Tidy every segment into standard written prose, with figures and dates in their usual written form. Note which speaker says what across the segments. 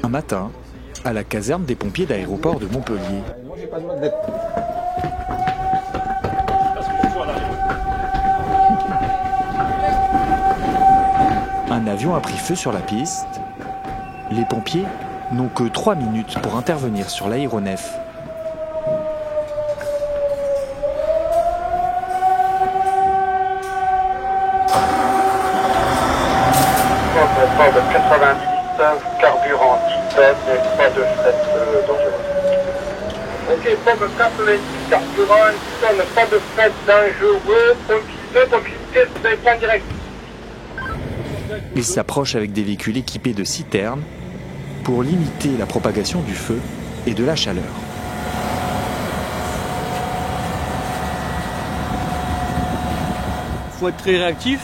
Speaker 1: Un matin, à la caserne des pompiers d'aéroport de Montpellier. Un avion a pris feu sur la piste. Les pompiers n'ont que 3 minutes pour intervenir sur l'aéronef.
Speaker 2: Port de 90, carburant 10 tonnes et pas de fret dangereux. Ok, port de 90, carburant 10 tonnes, pas de fret dangereux, pompier, c'est point direct.
Speaker 1: Ils s'approchent avec des véhicules équipés de citernes pour limiter la propagation du feu et de la chaleur.
Speaker 3: Il faut être très réactif.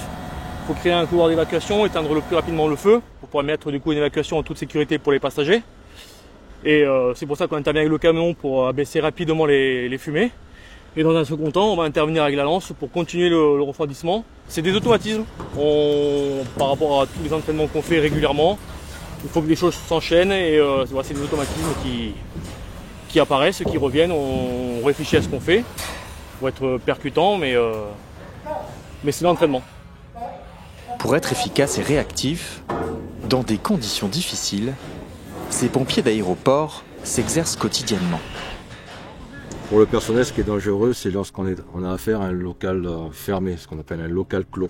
Speaker 3: Il faut créer un couloir d'évacuation, éteindre le plus rapidement le feu pour pouvoir mettre du coup une évacuation en toute sécurité pour les passagers. Et c'est pour ça qu'on intervient avec le camion pour abaisser rapidement les fumées. Et dans un second temps, on va intervenir avec la lance pour continuer le refroidissement. C'est des automatismes. Par rapport à tous les entraînements qu'on fait régulièrement, il faut que les choses s'enchaînent et c'est des automatismes qui apparaissent, qui reviennent. On réfléchit à ce qu'on fait pour être percutant, mais c'est l'entraînement.
Speaker 1: Pour être efficace et réactif, dans des conditions difficiles, ces pompiers d'aéroport s'exercent quotidiennement.
Speaker 4: Pour le personnel, ce qui est dangereux, c'est lorsqu'on a affaire à un local fermé, ce qu'on appelle un local clos,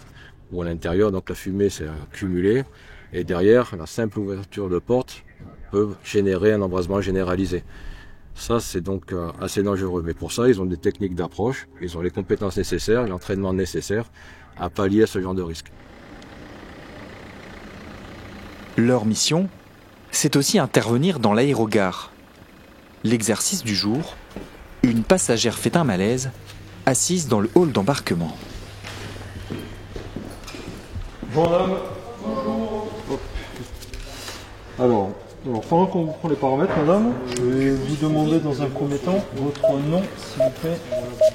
Speaker 4: où à l'intérieur, donc la fumée s'est accumulée, et derrière, la simple ouverture de porte peut générer un embrasement généralisé. Ça, c'est donc assez dangereux. Mais pour ça, ils ont des techniques d'approche, ils ont les compétences nécessaires, l'entraînement nécessaire à pallier à ce genre de risque.
Speaker 1: Leur mission, c'est aussi intervenir dans l'aérogare. L'exercice du jour, une passagère fait un malaise, assise dans le hall d'embarquement.
Speaker 5: Bonjour madame. Bonjour. Alors, pendant qu'on vous prend les paramètres, madame, je vais vous demander dans un premier temps votre nom, s'il vous plaît.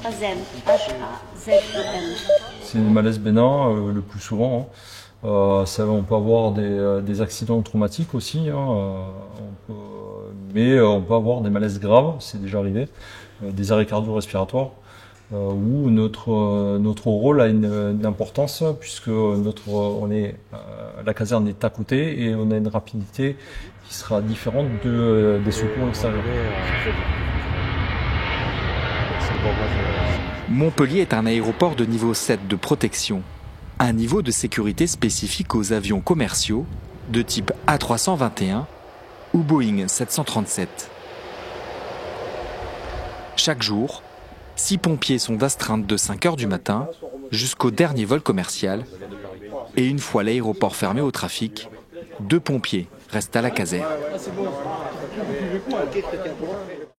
Speaker 6: Hazem, H-A-Z-E-M.
Speaker 5: C'est une malaise bénin le plus souvent. On peut avoir des accidents traumatiques aussi, mais on peut avoir des malaises graves, c'est déjà arrivé, des arrêts cardio-respiratoires, où notre rôle a une importance puisque la caserne est à côté et on a une rapidité qui sera différente des secours extérieurs.
Speaker 1: Montpellier est un aéroport de niveau 7 de protection, un niveau de sécurité spécifique aux avions commerciaux de type A321 ou Boeing 737. Chaque jour, 6 pompiers sont d'astreinte de 5 h du matin jusqu'au dernier vol commercial et une fois l'aéroport fermé au trafic, 2 pompiers restent à la caserne.